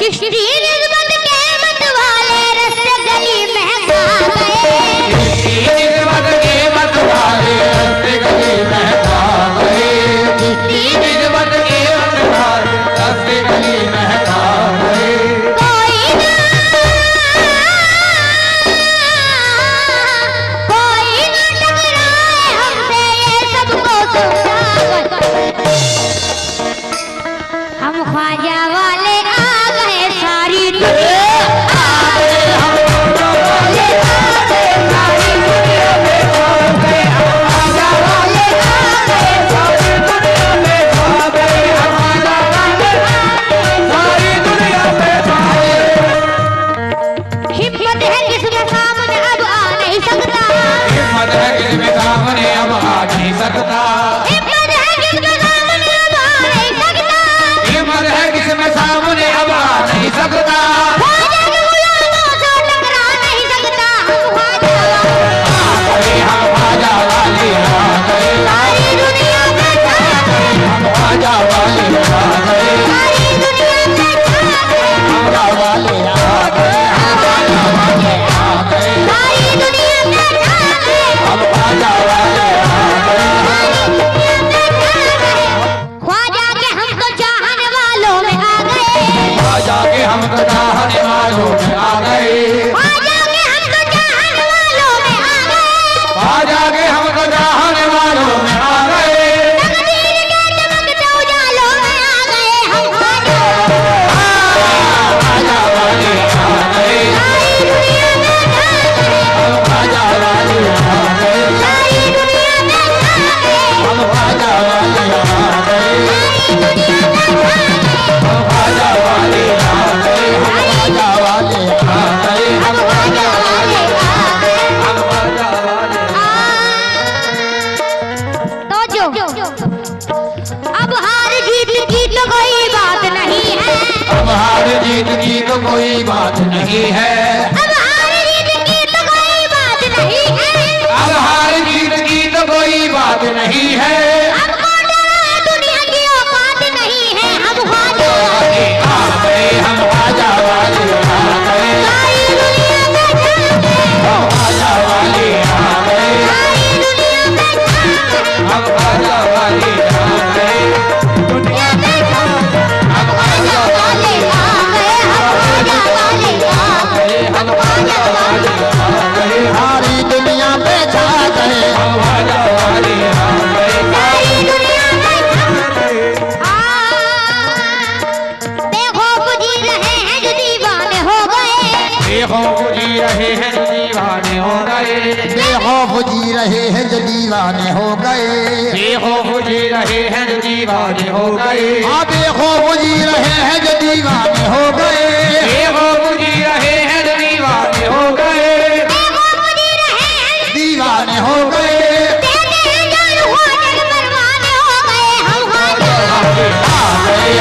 चिश्ती निस्बत के मत वाले रस्ते गली में खा गए। चिश्ती निस्बत के मत वाले रस्ते गली में खा गए। चिश्ती निस्बत के मत वाले रस्ते गली में खा गए। कोई ना टकराए हमसे ये सबको समझा गए। हम ख्वाजा वाले आ गए सारी दुनिया कोई बात नहीं है। अब हार जीत की तो कोई बात नहीं है। अब हार जीत की तो कोई बात नहीं है। हमको डरा दुनिया की औकात नहीं है। हम ख्वाजा वाले आ गए। हम ख्वाजा वाले आ गए। सारी दुनिया में छा गए। हम ख्वाजा वाले आ गए। सारी दुनिया में छा गए। हम ख्वाजा वाले आ गए। दुनिया में छा गए। हम ख्वाजा वाले आ गए। हम ख्वाजा वाले आ गए। सारी दुनिया में छा गए। हम ख्वाजा वाले आ गए। सारी दुनिया में छा गए। बेखौफ जी रहे हैं जो दीवाने हो गए। बेखौफ जी रहे हैं जो दीवाने हो गए। बेखौफ जी रहे हैं जो दीवाने हो गए। बेखौफ जी रहे हैं जो दीवाने हो गए। हाँ बेखौफ जी रहे हैं जो दीवाने हो गए। बेखौफ जी रहे हैं जो दीवाने हो गए। बेखौफ जी रहे हैं दीवाने हो गए। देते हैं जान ख्वाजा के परवाने हो गए। हम ख्वाजा आ गए।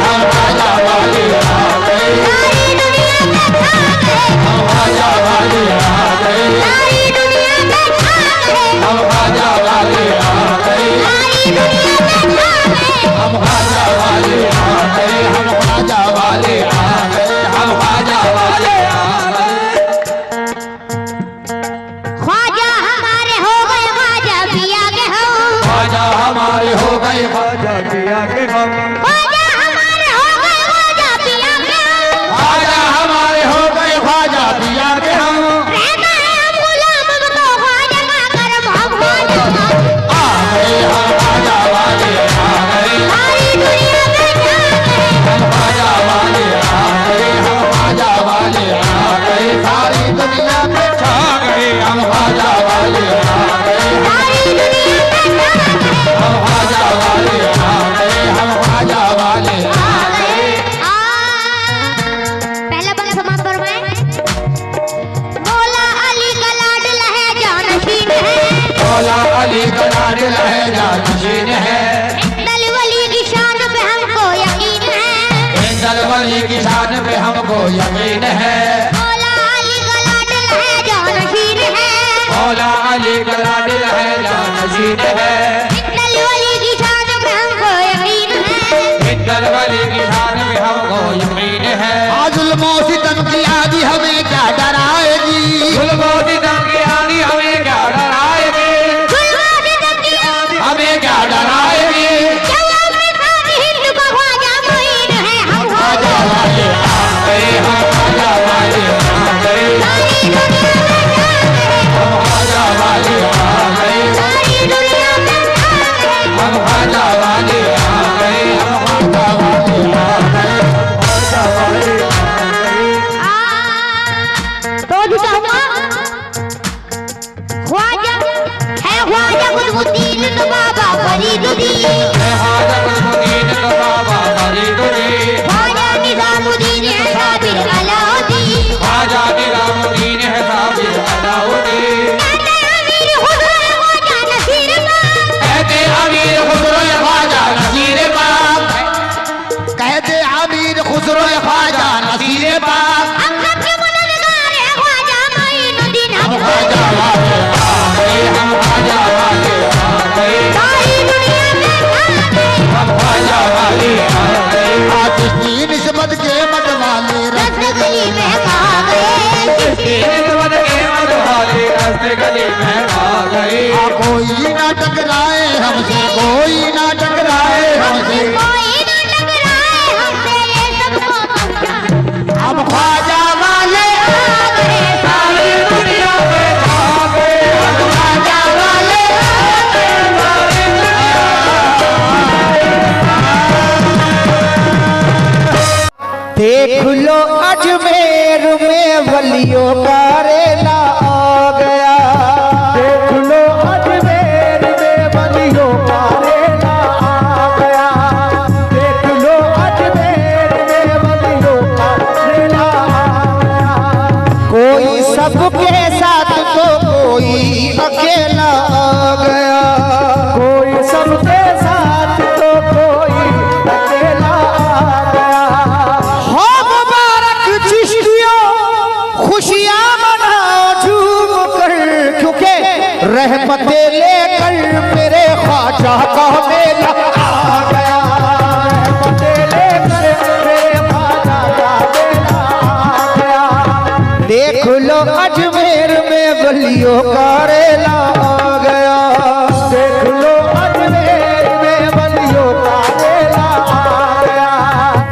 हम ख्वाजा वाले आ गए। सारी दुनिया में छा गए। हम ख्वाजा वाले आ गए। सारी दुनिया में छा गए। हम ख्वाजा वाले आ गए। सारी दुनिया में छा गए। हम ख्वाजा वाले आ गए। हम ख्वाजा वाले आ गए। हम ख्वाजा वाले आ गए। ख्वाजा हमारे हो गए ख्वाजा पिया के हम। ख्वाजा हमारे हो गए। ख्वाजा पिया के हम। ख्वाजा हमारे हो गए ख्वाजा पिया के हम। ख्वाजा हमारे हो गए। ख्वाजा पिया के हम। रहता है हम गुलाम अब तो ख्वाजा का करम। हम ख्वाजा आ गए। हम ख्वाजा वाले आ गए। सारी दुनिया में छा गए। हम ख्वाजा वाले आ गए। हम ख्वाजा वाले आ गए। सारी दुनिया में छा गए। हम ख्वाजा वाले आ गए। सारी दुनिया में छा गए। हम ख्वाजा वाले आ गए। हम ख्वाजा वाले आ गए। पहला बंद समाप्त फरमाएं। मौला अली का लाडला है जानशीन है। मौला अली का लाडला है जानशीन है। दल वली की शान पे हमको यकीन है। दल वली की शान पे हमको यकीन है। मौला अली का लाडला है जानशीन है। मौला अली का लाडला है जानशीन है। दल वली की शान पे हमको यकीन है। दल वली की शान पे हमको यकीन है। आज जुल्मों सितम की आदि हमें क्या डराएगी, जुल्मों सितम की आदि हमें क्या डराएगी, हमें क्या डराएगी। हिंदू का ख्वाजा मोइन है, हम ख्वाजा वाले आ गए, हम ख्वाजा वाले आ गए, सारी दुनिया में हम ख्वाजा वाले आ गए, सारी दुनिया में हम ख्वाजा वाले आ गए, हम ख्वाजा वाले आ गए, ख्वाजा वाले तो दिखाऊंगा ख्वाजा है, ख्वाजा कुतुबुद्दीन तो बाबा फरीदुद्दीन, ख्वाजा कुतुबुद्दीन तो बाबा फरीदुद्दीन, ख्वाजा निजामुद्दीन है साबिर अलाउद्दीन, ख्वाजा निजामुद्दीन है साबिर अलाउद्दीन, कहते अमीर खुसरो ख्वाजा नसीर बाप, कहते अमीर खुसरो ख्वाजा नसीर बाप, हम सबके मददगार है ख्वाजा मोइनुद्दीन, हम ख्वाजा वाले आ गए, हम ख्वाजा वाले आ गए, सारी दुनिया में हम ख्वाजा वाले आ गए, आतिशी निस्बत के मत वाले रस्ते गली में आ गए, किस्मत के मत वाले रास्ते गली में आ गए, कोई ना टकराए हमसे, कोई ना टकराए हमसे, कोई ना टकराए हमसे, ये सबको समझा, हम ख्वाजा वाले आ गए, सारी दुनिया में आ गए, हम ख्वाजा वाले आ गए, सारी देख लो अजमेर में वलियों का रेला आ गया, देख लो अजमेर में वलियों का रेला आ गया, देख लो अजमेर में वलियों का रेला आ गया। कोई सबके साथ तो कोई अकेला आ गया, कोई सबके साथ तो कोई अकेला आ गया। हो मुबारक चिश्तियों खुशियां मनाओ झूम कर, क्योंकि रहमतें लेकर मेरे ख्वाजा का मेला आ गया, रहमतें लेकर मेरे ख्वाजा का मेला आ गया। देख लो अजमेर में वलियों का रेला आ गया, देख लो अजमेर में वलियों का रेला आ गया।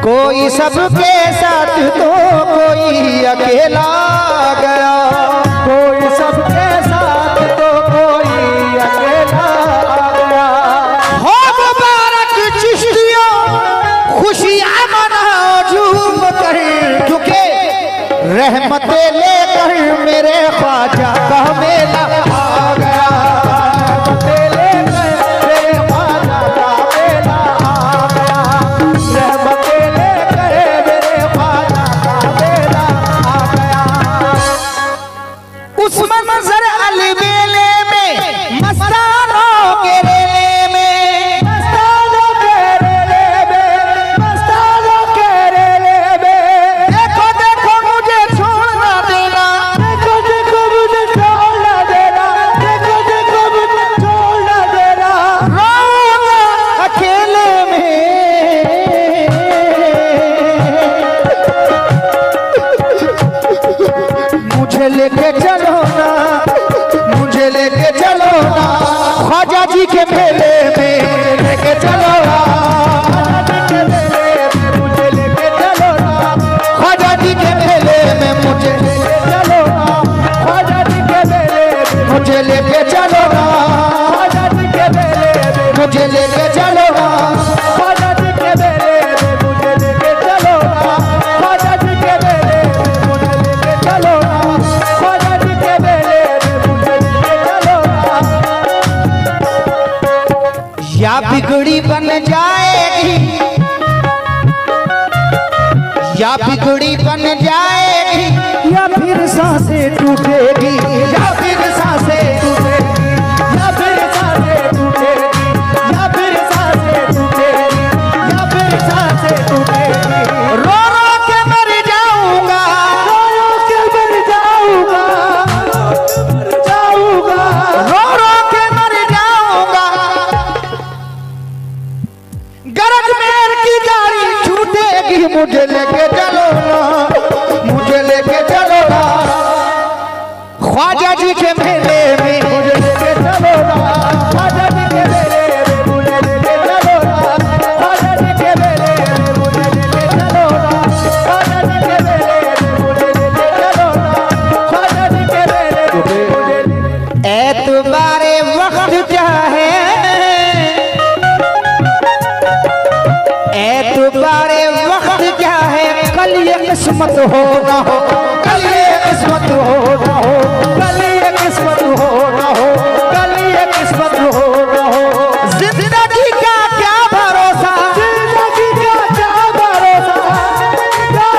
कोई सबके साथ तो कोई अकेला आ गया, कोई सबके साथ तो कोई अकेला आ गया। हो मुबारक चिश्तियों खुशियां मनाओ झूम कर, क्योंकि रहमतें लेकर मेरे ख्वाजा का मेला आ गया, रहमतें लेकर मेरे ख्वाजा का मेला आ गया, रहमतें लेकर मेरे ख्वाजा का मेला आ गया। उस मंजर अली मेले में मस्तानों के रेले में, मस्तानों के रेले में, मस्तानों के रेले में, देखो देखो मुझे छोड़ना देना, देखो देखो मुझे छोड़ना देना, देखो देखो मुझे छोड़ना देना, रोऊंगा अकेले में, मुझे लेके चलो ना, मुझे लेके चलो ना ख्वाजा जी के मेले में, लेके चलो ना मुझे लेके चलो ना, ख्वाजा जी के मेले में मुझे लेके चलो ना, ख्वाजा जी के मेले में मुझे लेके चलो ना, ख्वाजा जी के मेले में मुझे लेके चलो ना, ख्वाजा जी के मेले में मुझे लेके चलो ना, ख्वाजा जी के मेले में मुझे लेके चलो ना, ख्वाजा जी के मेले में मुझे लेके चलो ना। या बिगड़ी बन जाएगी, या बिगड़ी बन जाएगी, या फिर सांसें टूटेगी, या फिर सांसें टूटेगी, या फिर सांसें टूटेगी, या फिर सांसें टूटेगी, या फिर सांसें टूटेगी। रो रो के मर जाऊंगा, रो रो के मर जाऊंगा, जाऊंगा, रो रो के मर जाऊंगा। गरज मेर की गाड़ी छूटेगी, मुझे लेके चलो ना, कल ये किस्मत हो ना हो, कल ये किस्मत हो ना हो, कल ये किस्मत हो ना हो, कल ये किस्मत हो ना हो। जिंदगी का क्या भरोसा, जिंदगी का क्या भरोसा, क्या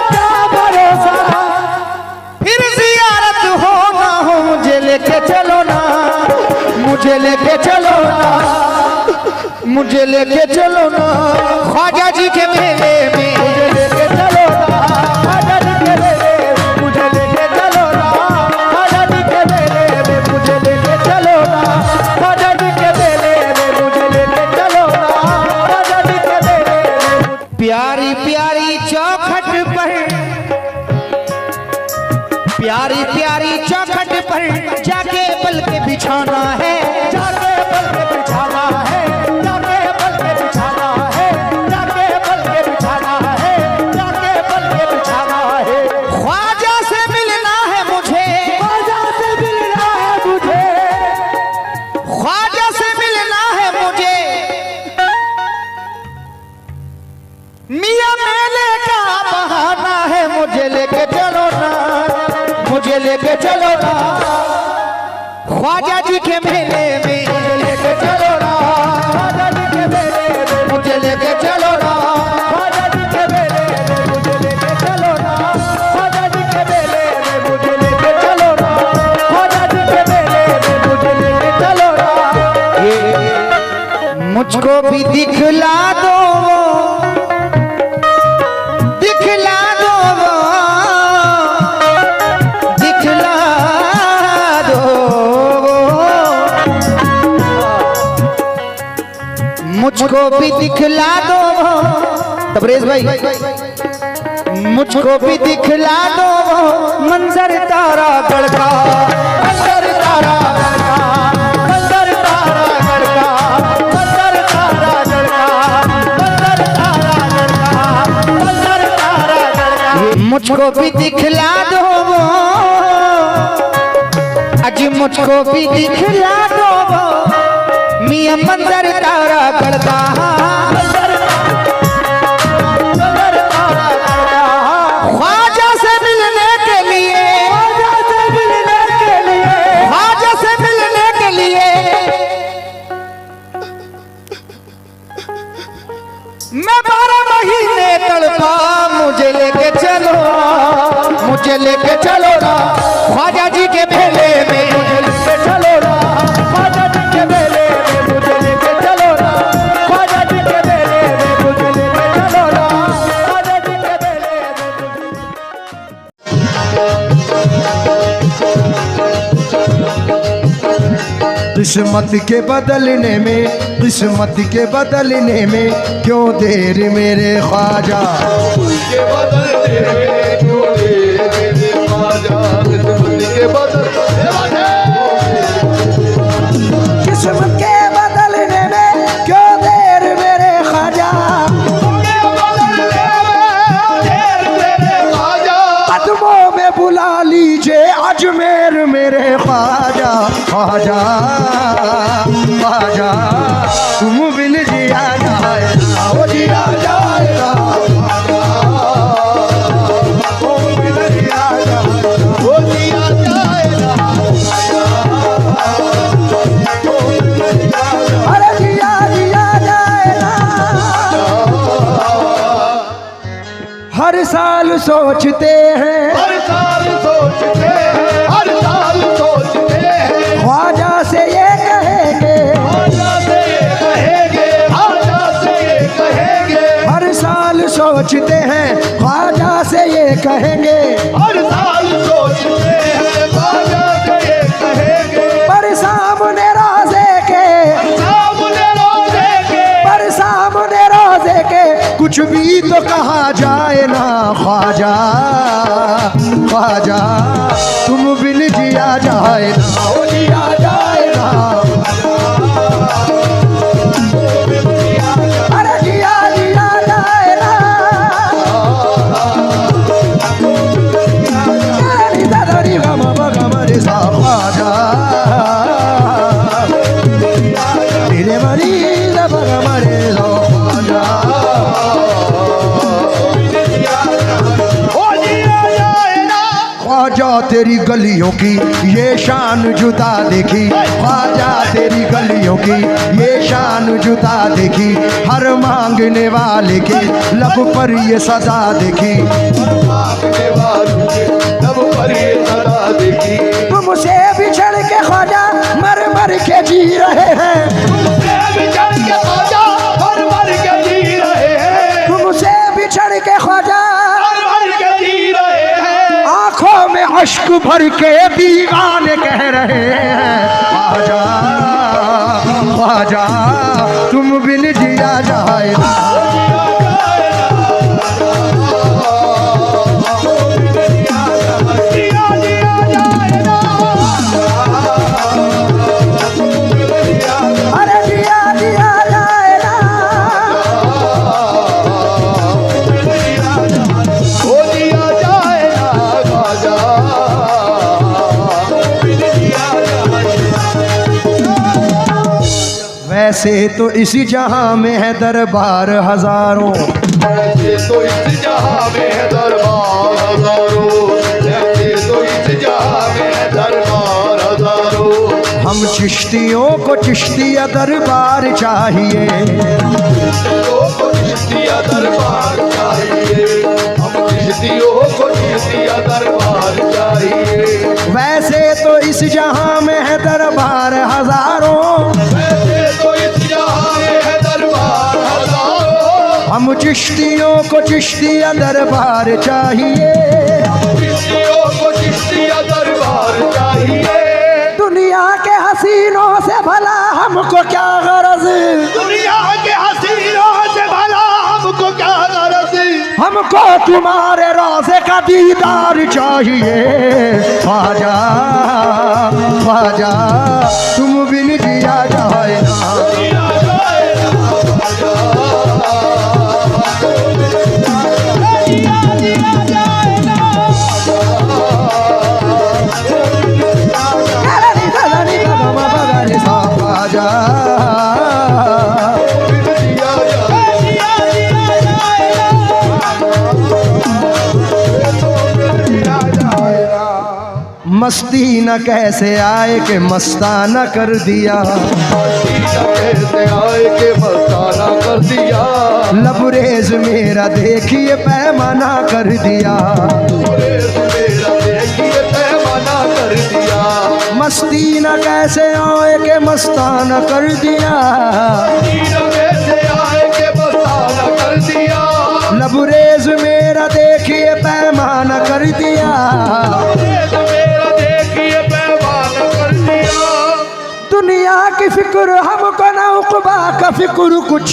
भरोसा। फिर जियारत हो ना हो, मुझे लेके चलो ना, मुझे लेके चलो ना, मुझे लेके चलो ना ख्वाजा जी के मेले में, मुझे लेके चलो ना ख्वाजा जी के मेले में, मुझे लेके चलो ना ख्वाजा जी के मेले में, मुझे लेके चलो ना ख्वाजा जी के मेले में, मुझे लेके चलो ना ख्वाजा जी के मेले में। प्यारी प्यारी चौखट पर, प्यारी प्यारी चौखट पर जाके बल के बिछाना है, जाके बल के बिछाना है, जाके बल के बिछाना है, जाके बल के बिछाना है, जाके बल के बिछाना है। ख्वाजा से मिलना है मुझे, ख्वाजा से मिलना है मुझे, ख्वाजा से मिलना है मुझे। मियां मेले का बहाना है, मुझे लेके चलो ना, मुझे लेके चलो ना ख्वाजा जी के मेले में, मुझे लेके चलो ना ख्वाजा जी के मेले में, मुझे लेके चलो ना ख्वाजा जी के मेले में, मुझे लेके चलो ना ख्वाजा जी के मेले में, मुझे लेके चलो ना ख्वाजा जी के मेले में, मुझे लेके चलो ना। मुझको भी दिखला दो, दिखला दो, दिखला दो, मुझको भी दिखला दो तबरेज भाई, मुझको भी दिखला दो मंजर तारा गढ़ का, मंजर तारा गढ़ का, मंजर तारा गढ़ का, मंजर तारा गढ़ का, मंजर तारा गढ़ का, मंजर तारा गढ़ का। मुझको भी दिखला दो अजी, मुझको भी दिखला दो मियां मंजर तारा गढ़ का, मंजर तारा गढ़ का। ख्वाजा से मिलने के लिए, ख्वाजा से मिलने के लिए, ख्वाजा से मिलने के लिए मैं 12 महीने तड़पा, मुझे लेके चलो, मुझे लेके चलो ना ख्वाजा जी के मेले में, मुझे लेके चलो ना ख्वाजा जी के मेले में, मुझे लेके चलो ना ख्वाजा जी के मेले में, मुझे लेके चलो ना ख्वाजा जी के मेले में। किस्मत के बदलने में, किस्मत के बदलने में क्यों देर मेरे ख्वाजा, के बदलने में क्यों देर मेरे ख्वाजा, किस्मत के बदलने किस्मत के बदलने में क्यों देर मेरे ख्वाजा, कदमों में बुला लीजिए अजमेर मेरे ख्वाजा, ख्वाजा ख्वाजा तुम बिन जिया जाएगा, वो जिया जाएगा, तुम बिन जिया जाएगा, वो जिया जाएगा, अरे जिया जिया जाएगा। हर साल सोचते हैं, हर साल सोचते हैं, हर साल सोचते हैं, ख्वाजा से ये कहेंगे, ख्वाजा से ये कहेंगे, ख्वाजा से ये कहेंगे, हर साल सोचते हैं ख्वाजा से ये कहेंगे, हर साल सोचते हैं, ख्वाजा से ये कहेंगे, पर सामने रोज़े के, सामने रोज़े के, पर सामने रोज़े के कुछ भी तो कहा जाए ना ख्वाजा, ख्वाजा तुम बिन जिया जाए ना, वो जिया जाए ना, अरे जिया जिया जाए ना, नी दा दा नी गा मा बा गा मा रे सा ख्वाजा, नी रे मा नी दा बा गा मा रे सा ख्वाजा, ख्वाजा तेरी गलियों की ये शान जुदा देखी, ख्वाजा तेरी गलियों की ये शान जुदा देखी, हर मांगने वाले के लब पर ये सदा देखी, मांगने वालों के लब पर ये सदा देखी। तुमसे बिछड़ के ख्वाजा मर मर के जी रहे हैं, तुमसे बिछड़ के ख्वाजा मर मर के जी रहे हैं, तुमसे बिछड़ के ख्वाजा मर मर के जी रहे हैं। आंखों में अश्क भर के दीवाने कह रहे हैं, ख्वाजा ख्वाजा तुम बिन जिया जाए ना। अरे जिया जिया जाए ना। ओ दिया जाए ना ख्वाजा, वैसे तो इसी जहां में है दरबार हजारों, ऐसे तो इस जहां में है दरबार हजारों, ऐसे तो इस जहां में है दरबार हजारों। हम चिश्तियों को चिश्तिया दरबार चाहिए, चिश्तियों को चिश्तिया दरबार चाहिए, हम चिश्तियों को चिश्तिया दरबार चाहिए। वैसे तो इस जहां में है दरबार हजारों, ऐसे तो इस जहां में है दरबार हजारों, हम चिश्तियों को चिश्तिया दरबार चाहिए, चिश्तियों को चिश्तिया दरबार चाहिए। दुनिया के हसीनों से भला हमको क्या गरज, दुनिया के हसीनों से भला हमको क्या गरज, हमको तुम्हारे रोज़े का दीदार चाहिए, ख्वाजा ख्वाजा तुम बिन जिया जाए ना। दिया जाए ना ख्वाजा, दिया जाए ना ख्वाजा दिया जाए ना। मस्ती न कैसे आए कि मस्ताना कर दिया, कैसे आए के मस्ताना कर दिया, लबरेज मेरा देखिए पैमाना कर दिया, मेरा देखिए पैमाना कर दिया। मस्ती न कैसे आए कि मस्ताना कर दिया, कैसे आए के मस्ताना कर दिया, लबरेज मेरा देखिए पैमाना कर दिया, मेरा देखिए पैमाना कर दिया। दुनिया की फिक्र हमको न उक़बा का फिक्र कुछ,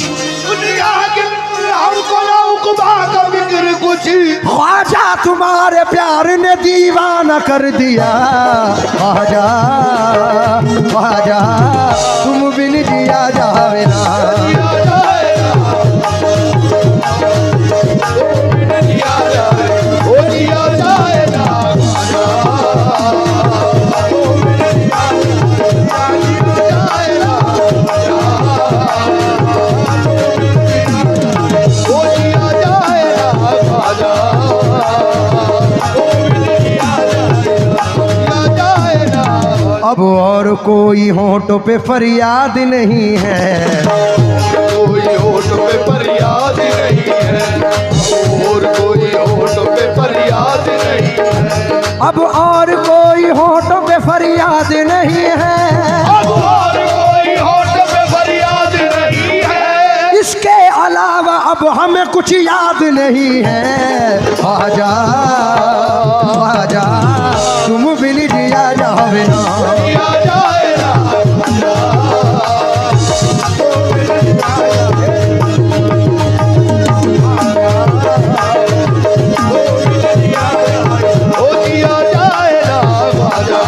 दुनिया के हमको ना उक़बा का फिक्र कुछ, ख्वाजा तुम्हारे प्यार ने दीवाना कर दिया, ख्वाजा ख्वाजा तुम बिन जिया जावे ना। दिया जाए ना, दिया जाए, ओ दिया जाए ना ख्वाजा, अब और कोई होंठों पे फरियाद नहीं है, कोई होठ पे फरियाद नहीं है, और कोई होठ पे फरियाद नहीं है, अब और कोई होंठों पे फरियाद नहीं है, अब और कोई होठ पे फरियाद नहीं है, इसके अलावा अब हमें कुछ याद नहीं है, ख्वाजा ख्वाजा तुम बिन जिया जावे ना। दिया जाए ना ओ दिया जाए ना ख्वाजा,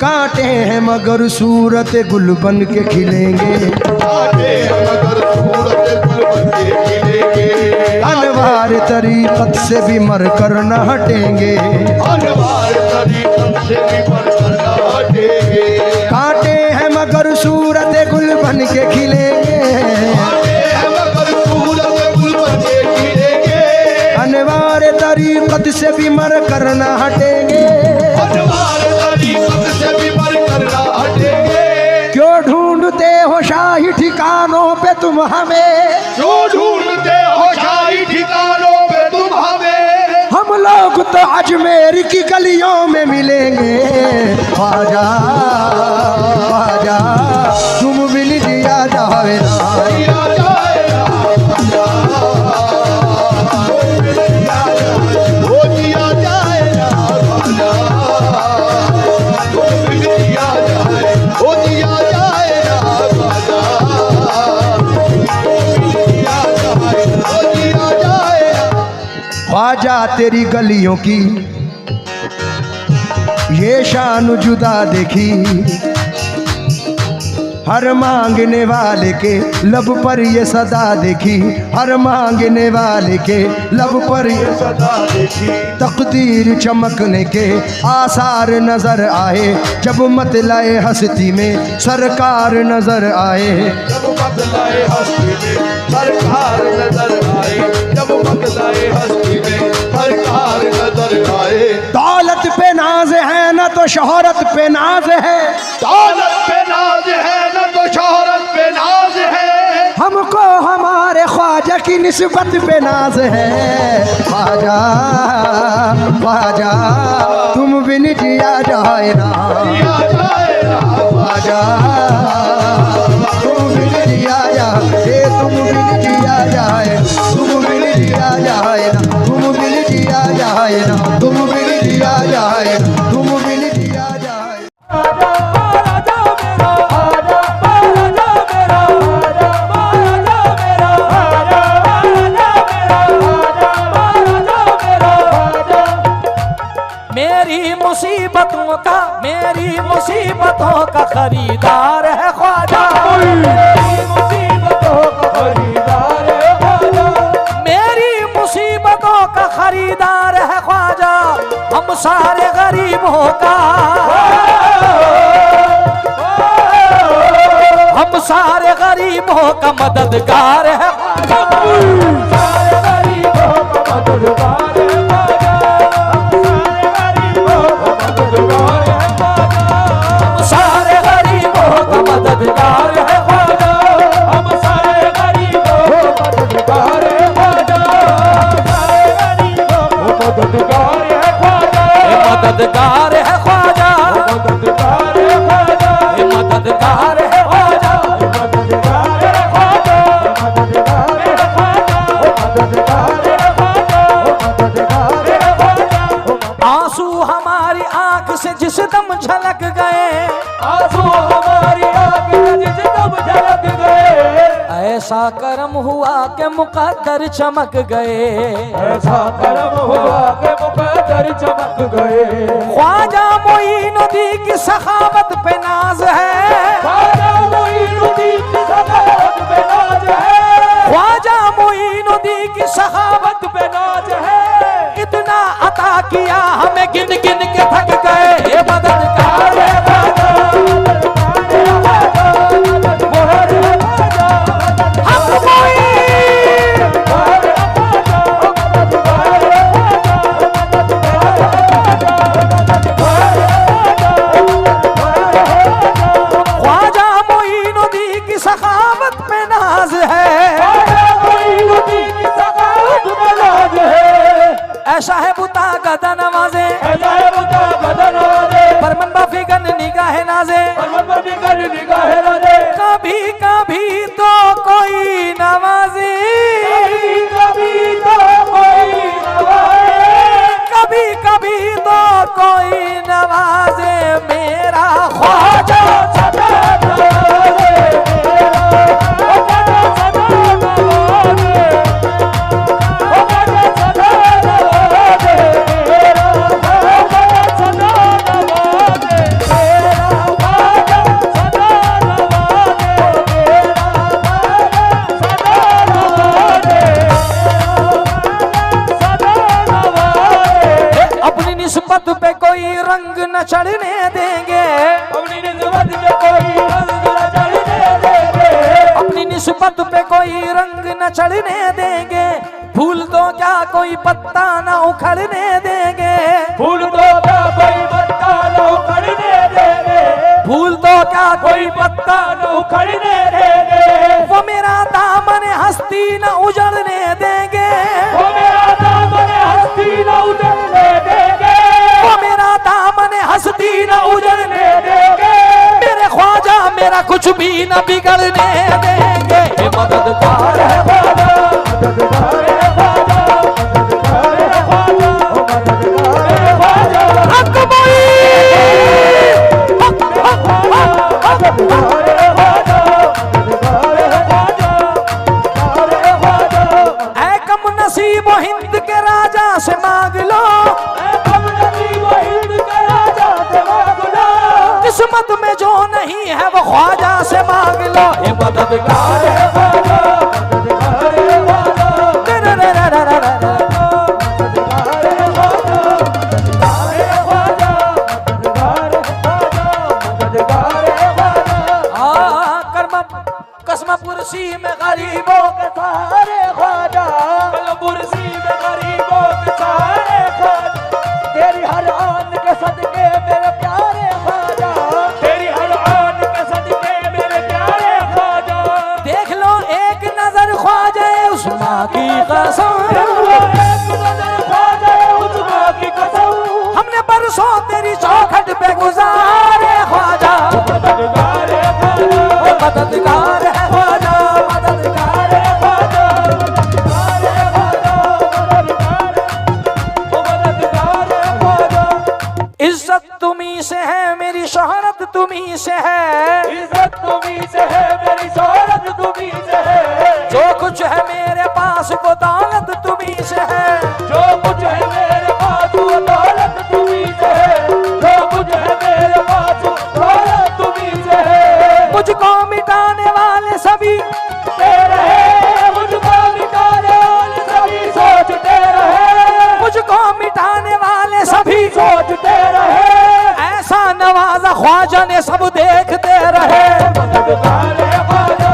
कांटे हैं मगर सूरत गुल बन के खिलेंगे, आगे मगर सूरत गुल बन के खिलेंगे, अनवार तरीकत से भी मर कर न हटेंगे, अनवार तरीकत से भी मर कर न हटेंगे, कांटे हैं मगर सूरत गुल बन के खिलेंगे, आगे मगर सूरत गुल बन कर न हटेंगे, अनवार तरीकत से भी बढ़कर ना हटेंगे। क्यों ढूंढते हो शाही ठिकानों पे तुम हमें, जो ढूंढते हो शाही ठिकानों पे तुम हमें, हम लोग तो अजमेर की गलियों में मिलेंगे। ख्वाजा ख्वाजा तुम बिन जिया जाए ना, दिया जाएगा वो दिया जाएगा ख्वाजा, वो दिया जाए वो दिया जाएगा ख्वाजा, दिया जाए वो दिया जाएगा। ख्वाजा तेरी गलियों की ये शान जुदा देखी, हर मांगने वाले के लब पर ये सदा देखी, हर मांगने वाले के लब पर ये सदा देखी, तकदीर चमकने के आसार नजर आए, जब मतलाए हस्ती में सरकार नजर आए। जब बदलाए हस्ती में सरकार नजर आए, जब बदलाए हस्ती में सरकार नजर आए। दौलत पे नाज है न तो शोहरत पे नाज है, दौलत पे नाज है न तो शोहरत पे नाज है, हमको हमारे ख्वाजा की निस्बत पे नाज है। ख्वाजा ख्वाजा तुम बिन जिया जाए ना, दिया जाएगा ख्वाजा तुम बिन जिया जाए, तुम बिन जिया जाए, तुम बिन जिया जाए ना, तुम बिन जिया जाए ना, तुम बिन जिया जाए, तुम बिन जिया जाए। मेरी मुसीबतों का खरीदार है ख्वाजा, मेरी मुसीबतों का खरीदार है ख्वाजा, मेरी मुसीबतों का खरीदार है ख्वाजा, हम सारे गरीबों का, हम सारे गरीबों का मददगार है ख्वाजा, सारे गरीबों का मददगार है ख्वाजा, सारे गरीबों का मददगार है ख्वाजा, हम सारे गरीबों का मददगार है ख्वाजा, सारे गरीबों का मददगार है ख्वाजा, मददगार है ख्वाजा, मददगार है ख्वाजा, मददगार है ख्वाजा, मददगार है ख्वाजा, मददगार है ख्वाजा, मददगार है ख्वाजा, मददगार है ख्वाजा। आंसू हमारी आंख से जिस दम झलक गए, आंसू हमारी आंख से जिस दम झलक गए, ऐसा करम हुआ कि मुकद्दर चमक गए, ऐसा करम हुआ कि मुकद्दर चमक गए। ख्वाजा मोइनुद्दीन की सखावत पे नाज है, ख्वाजा मोइनुद्दीन की सखावत पे नाज है, ख्वाजा मोइनुद्दीन की सखावत पे नाज है। इतना अता किया हमें गिन गिन के थक गए, ये मददगार है ख्वाजा, ख्वाजा मोइनुद्दीन की सखावत पे नाज है, ऐसा है बुता गदा नवाजे, ऐसा है बुता गदा नवाजे, फरमान बाफिगन निगाह नाजे, फरमान बाफिगन निगाह नाजे, कभी कभी तो कोई नवाजे, कभी तो कोई नवाजे, कभी कभी तो कोई नवाजे, मेरा ख्वाजा सदा नवाजे, मेरा सदा नवाजे, निस्बत पे कोई रंग न चढ़ने देंगे, अपनी निस्बत पे कोई रंग न चढ़ने देंगे, अपनी निस्बत पे कोई रंग न चढ़ने देंगे, फूल तो क्या कोई पत्ता न उखड़ने देंगे, फूल तो क्या कोई पत्ता न उखड़ने देंगे, फूल तो क्या कोई पत्ता न उखड़ने देंगे, वो मेरा दामन हस्ती न उजड़ने देंगे, वो मेरा दामन हस्ती न उजड़ने देंगे, वो मेरा दामन हस्ती न उजड़ने देंगे, मेरे ख्वाजा मेरा कुछ भी न बिगड़ने देंगे। ये मददगार है ख्वाजा, मददगार है ख्वाजा, मददगार है ख्वाजा, ओ मददगार है ख्वाजा, अकबरी मददगार है ख्वाजा, मददगार है ख्वाजा, मददगार है ख्वाजा। ऐ कम नसीब हिंद के राजा से मांग लो, ऐ कम नसीब हिंद के राजा से मांग लो, किस्मत में जो नहीं है वो ख्वाजा से मांग लो। ये मददगार है ख्वाजा, मददगार है ख्वाजा, मददगार है ख्वाजा, मददगार है ख्वाजा, मददगार है ख्वाजा, मददगार है ख्वाजा। कसम पुरसी में गरीबों के सहारे ख्वाजा, कुर्सी में गरीबों के सहारे ख्वाजा, तेरी हर आन के सदके मेरे प्यारे ख्वाजा, तेरी हर आन के सदके मेरे प्यारे ख्वाजा। देख लो एक नजर ख्वाजा उस माँ की कसम, एक नजर ख्वाजा उस माँ की कसम, हमने बरसों तेरी चौखट पे गुजारे ख्वाजा। मददगार है ख्वाजा, वो मददगार है ख्वाजा, मददगार है ख्वाजा, मददगार है ख्वाजा, मददगार है, ओ मददगार है ख्वाजा। इज्जत तुम्ही से है मेरी शोहरत तुम्ही से है, इज्जत तुम्ही से है मेरी शोहरत तुम्ही से है, जो कुछ है मेरे पास वो दौलत तुम्ही से है, जो कुछ है मेरे पास वो दौलत तुम्ही से है, जो कुछ है मेरे पास दौलत तुम्ही से है। मुझको मिटाने वाले सभी तेरे है, मुझको मिटाने वाले सभी सोचते रहे, मुझको मिटाने वाले सभी सोचते रहे, ऐसा नवाजा ख्वाजा ने सब देखते रहे। मददगार है ख्वाजा,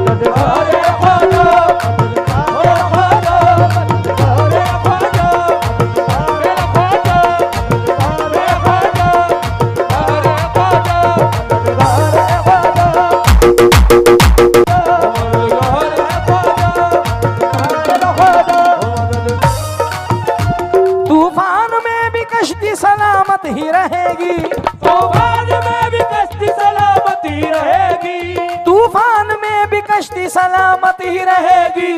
मददगार है ख्वाजा, मददगार है ख्वाजा, मददगार है ख्वाजा, मेरा ख्वाजा, मददगार है ख्वाजा, मददगार है ख्वाजा, मददगार है ख्वाजा, मददगार है ख्वाजा, मेरा ख्वाजा। तूफान में भी कश्ती सलामत ही रहेगी, तूफान में भी कश्ती सलामती रहेगी, तूफान में भी कश्ती सलामत ही रहेगी।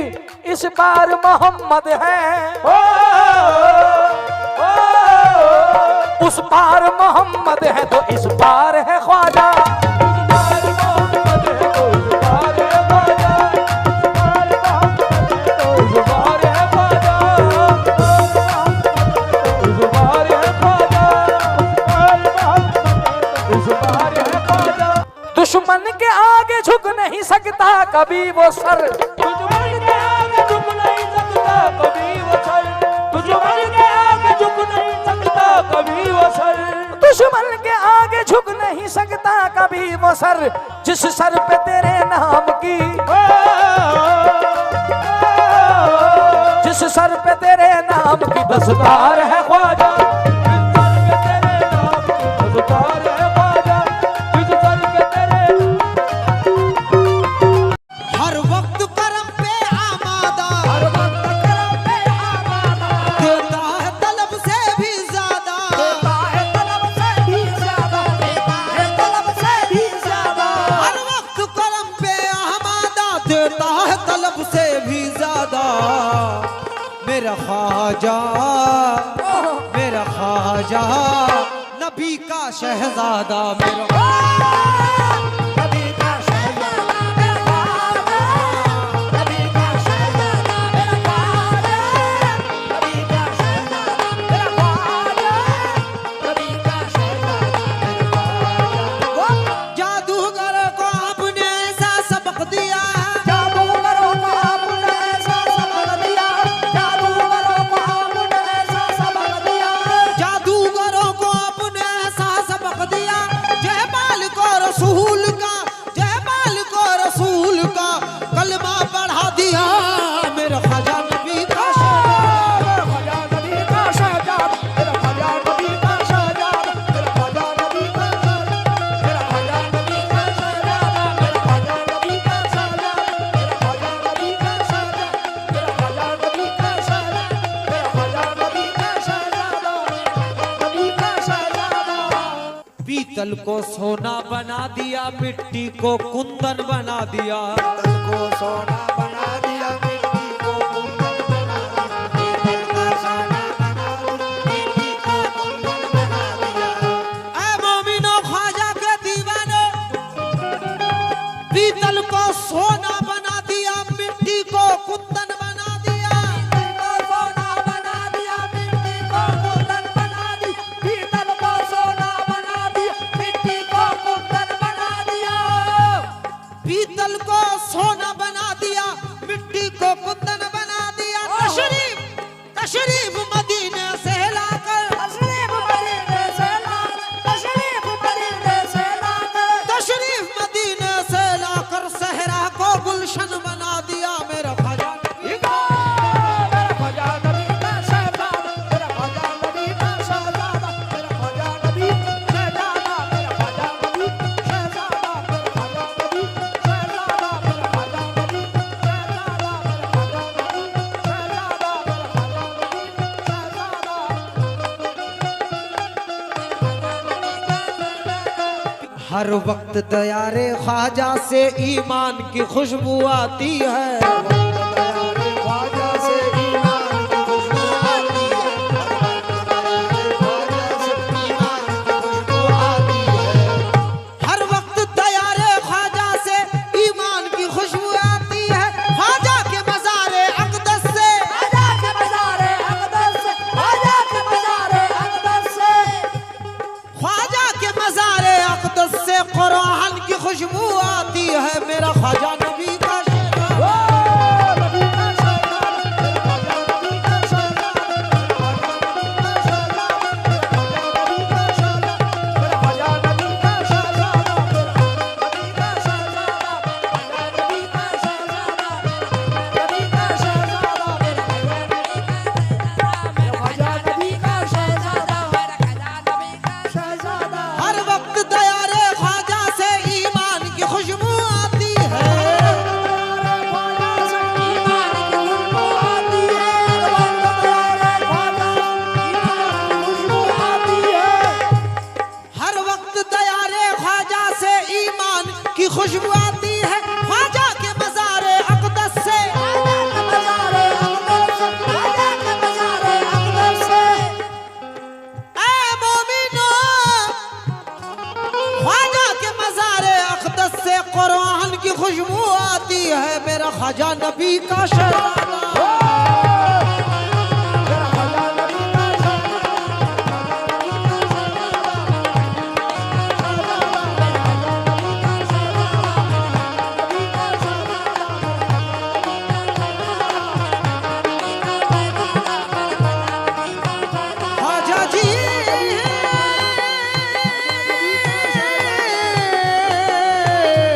इस बार मोहम्मद है, उस पार मोहम्मद है तो इस पार है ख्वाजा। दुश्मन के आगे झुक नहीं सकता कभी वो सर, दुश्मन के आगे झुक नहीं सकता कभी वो सर, दुश्मन के आगे झुक नहीं सकता कभी वो सर, दुश्मन के आगे झुक नहीं सकता कभी वो सर, जिस सर पे तेरे नाम की, जिस सर पे तेरे नाम की दस्तकार है ख्वाजा। हर वक्त करम पे आमादा, हर वक्त करम पे आमादा, देता है तलब से भी ज्यादा, देता है तलब से भी ज्यादा, देता है तलब से भी ज्यादा, हर वक्त करम पे आमादा, देता है तलब से भी ज्यादा। मेरा ख्वाजा, मेरा ख्वाजा, नबी का शहजादा, मेरा नबी का शहजादा, मेरा ख्वाजा, नबी का शहजादा, मेरा ख्वाजा, नबी का शहजादा, मेरा ख्वाजा, नबी का शहजादा, मेरा ख्वाजा। जादूगर को आपने ऐसा सबक दिया, जादूगरों को आपने ऐसा सबक दिया, जादूगरों को आपने ऐसा सबक दिया, जादूगरों को आपने ऐसा सबक दिया, जयमाल को रसूल पीतल को सोना बना दिया, मिट्टी को कुंदन बना दिया। को सोना बना दिया, मिट्टी को कुंदन बना दिया। ऐ मोमिनो ख्वाजा के दीवाने, पीतल को सोना बना दिया, मिट्टी को कुंदन बना दिया। सोना बना दिया, मिट्टी को कुंदन बना दी। पीतल को सोना बना दिया, मिट्टी को कुंदन बना दिया। पीतल को सोना बना दिया, मिट्टी को कुंदन बना दिया। तशरीफ मदीने से लाकर, तशरीफ मदीने से लाकर, तशरीफ मदीने से लाकर, तशरीफ मदीने से लाकर सहरा को गुलशन बना दिया। मेरा ख्वाजा मेरा ख्वाजा नबी का शहजादा, मेरा ख्वाजा नबी का शहजादा, मेरा ख्वाजा नबी शहजादा, मेरा ख्वाजा नबी शहजादा, मेरा ख्वाजा नबी शहजादा, मेरा ख्वाजा नबी शहजादा, मेरा ख्वाजा नबी शहजादा, मेरा ख्वाजा नबी शहजादा। हर वक्त दयारे ख्वाजा से ईमान की खुशबू आती है।